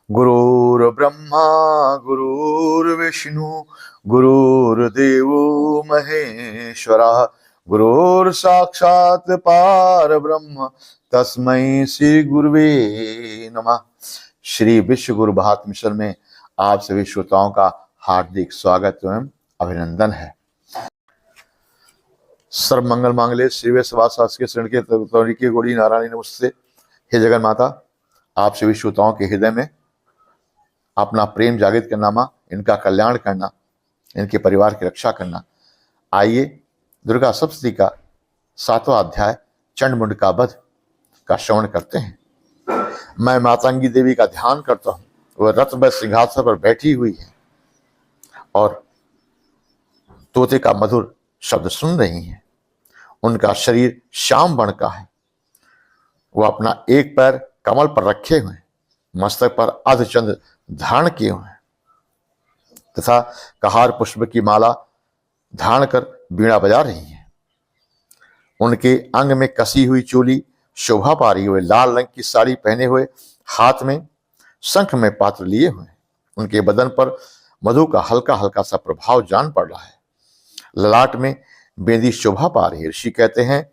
गुरुर्ब्रह्मा गुरुर्विष्णु गुरुर्देवो महेश्वरः गुरुर्साक्षात् परब्रह्म तस्मै श्री गुरुवे नमः। श्री विश्व गुरु भात मिशन में आप सभी श्रोताओं का हार्दिक स्वागत एवं अभिनंदन है। सर्व मंगल मांगल्ये शिवे सर्वार्थ शरण के तौरिके गौरी नारायणी नमस्ते। हे जगन माता, आप सभी श्रोताओं के हृदय में अपना प्रेम जागृत करना, मां इनका कल्याण करना, इनके परिवार की रक्षा करना। आइए दुर्गा सप्तशती का 7वां अध्याय चंड का वध का श्रवण करते हैं। मैं मातंगी देवी का ध्यान करता हूं, वह रथ में सिंहासन पर बैठी हुई है और तोते का मधुर शब्द सुन रही हैं। उनका शरीर श्याम वर्ण का है। वह अपना एक पैर कमल पर रखे हुए, मस्तक पर अर्धचंद्र धारण किए हुए हैं तथा कहार पुष्प की माला धारण कर बीड़ा बजा रही हैं। उनके अंग में कसी हुई चोली शोभा पा रही हुए, लाल रंग की साड़ी पहने हुए, हाथ में शंख में पात्र लिए हुए। उनके बदन पर मधु का हल्का हल्का सा प्रभाव जान पड़ रहा है। ललाट में बेंदी शोभा पा रही है। ऋषि कहते हैं,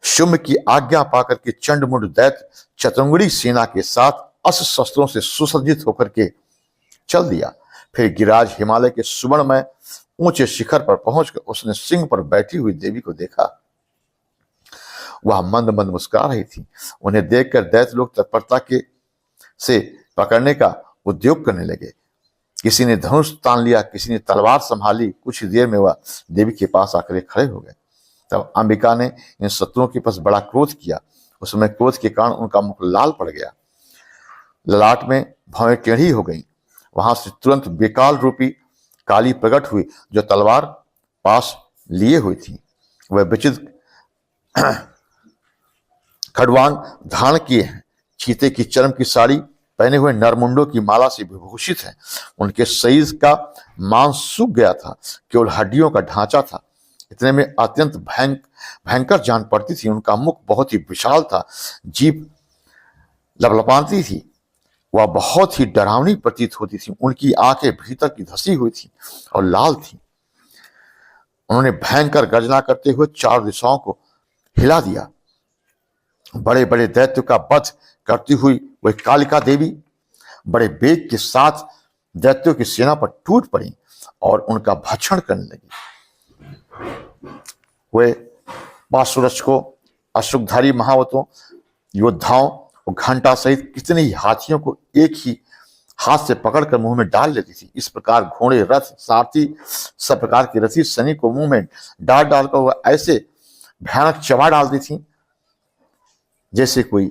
शुम्भ की आज्ञा पाकर के चंडमुंड दैत्य चतुंगड़ी सेना के साथ अस्त्र शस्त्रों से सुसज्जित होकर के चल दिया। फिर गिरिराज हिमालय के सुवर्णमय ऊंचे शिखर पर पहुंचकर उसने सिंह पर बैठी हुई देवी को देखा। वह मंद मंद मुस्कुरा रही थी। उन्हें देखकर दैत्य लोग तत्परता के से पकड़ने का उद्योग करने लगे। किसी ने धनुष तान लिया, किसी ने तलवार संभाली। कुछ देर में वह देवी के पास आकर खड़े हो गए। तब अंबिका ने इन शत्रुओं के पास बड़ा क्रोध किया। उस समय क्रोध के कारण उनका मुख लाल पड़ गया, ललाट में भौएं टेढ़ी हो गई। वहां से तुरंत बेकाल रूपी काली प्रकट हुई, जो तलवार पास लिए हुई थी। वह विचित्र खड़वांग धारण किए हैं, चीते की चर्म की साड़ी पहने हुए, नरमुंडों की माला से विभूषित है। उनके शरीर का मांस सूख गया था, केवल हड्डियों का ढांचा था। इतने में अत्यंत भयंकर जान पड़ती थी। उनका मुख बहुत ही विशाल था, जीभ लपलपाती थी। वह बहुत ही डरावनी प्रतीत होती थी। उनकी आंखें भीतर की धसी हुई थी और लाल थी। उन्होंने भयंकर गर्जना करते हुए चार दिशाओं को हिला दिया। बड़े बड़े दैत्यों का वध करती हुई वह कालिका देवी बड़े वेग के साथ दैत्यों की सेना पर टूट पड़ी और उनका भक्षण करने लगी। वे पार्श्वरक्षकों, अश्वधारी महावतों, योद्धाओं और घंटा सहित कितने ही हाथियों को एक ही हाथ से पकड़कर मुंह में डाल लेती थी। इस प्रकार घोड़े, रथ, सारथी, सब प्रकार के रथी सैनिक को मुंह में डाल डालकर वह ऐसे भयानक चबा डालती थी जैसे कोई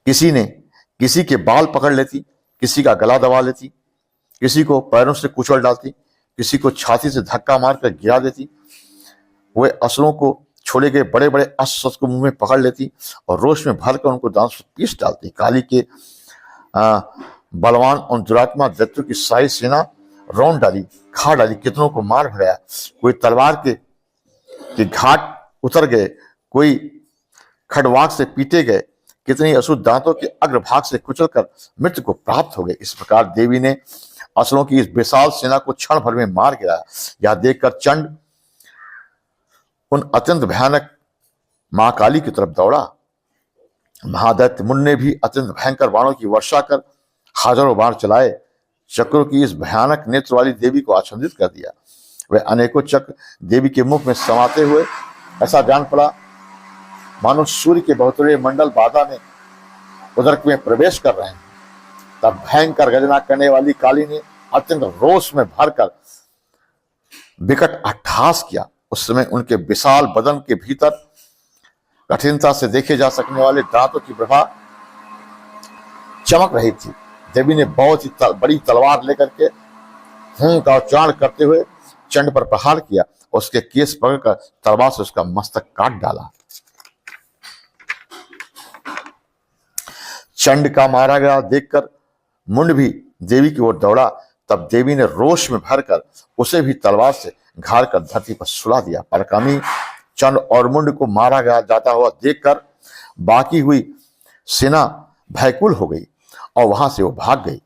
किसी के बाल पकड़ लेती, किसी का गला दबा लेती, किसी को पैरों से कुचल डालती, किसी को छाती से धक्का मारकर गिरा देती। वे असुरों को छोड़े गए बड़े बड़े अस्त्र को मुंह में पकड़ लेती और रोष में भरकर उनको दांत से पीस डालती। काली के बलवान और दुरात्मा दैत्यों की सारी सेना रौंद डाली, खा डाली, कितनों को मार भगाया। कोई तलवार के घाट उतर गए, कोई खड़वाक से पीटे गए, कितने असुर दांतों के अग्रभाग से कुचलकर मृत्यु को प्राप्त हो गए। इस प्रकार देवी ने असुरों की इस विशाल सेना को क्षण भर में मार गिराया। यह देखकर चंड उन अत्यंत भयानक मां काली की तरफ दौड़ा। महादैत्य मुंड ने भी अत्यंत भयंकर बाणों की वर्षा कर हजारों बाण चलाए। चक्रों की इस भयानक नेत्र वाली देवी को आच्छादित कर दिया। वह अनेकों चक्र देवी के मुख में समाते हुए ऐसा जान पड़ा मानो सूर्य के बहुतरे मंडल बाधा में उदर में प्रवेश कर रहे हैं। तब भयंकर गर्जना करने वाली काली ने अत्यंत रोष में भरकर विकट अट्टहास किया। उस समय उनके विशाल बदन के भीतर कठिनता से देखे जा सकने वाले दांतों की प्रभा चमक रही थी। देवी ने बहुत ही बड़ी तलवार लेकर के हूं का उच्चारण करते हुए चंड पर प्रहार किया। उसके केस पकड़कर तलवार से उसका मस्तक काट डाला। चंड का मारा गया देखकर मुंड भी देवी की ओर दौड़ा। तब देवी ने रोष में भरकर उसे भी तलवार से घाड़ कर धरती पर सुला दिया। परकामी चंड और मुंड को मारा गया जाता हुआ देखकर बाकी हुई सेना भयकुल हो गई और वहां से वो भाग गई।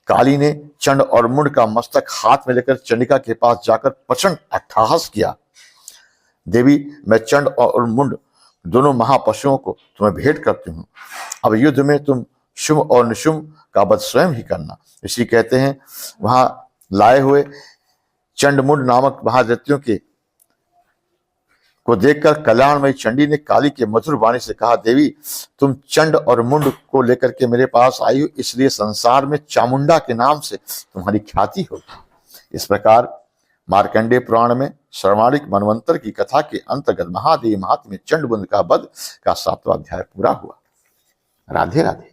काली ने चंड और मुंड का मस्तक हाथ में लेकर चंडिका के पास जाकर प्रचंड अट्टहास किया। देवी, मैं चंड और मुंड दोनों महापशुओं को तुम्हें भेंट करती हूं। अब युद्ध में तुम शुभ और निशुंभ का वध स्वयं ही करना। इसी कहते हैं वहां लाए हुए चंडमुंड नामक महादैत्यों के को देखकर कल्याणमयी चंडी ने काली के मधुर वाणी से कहा, देवी, तुम चंड और मुंड को लेकर के मेरे पास आई हो, इसलिए संसार में चामुंडा के नाम से तुम्हारी ख्याति होगी। इस प्रकार मार्कंडेय पुराण में सर्वाणिक मनवंतर की कथा के अंतर्गत महादेव महात्म्य चंड मुंड का वध का 7वां अध्याय पूरा हुआ। राधे राधे।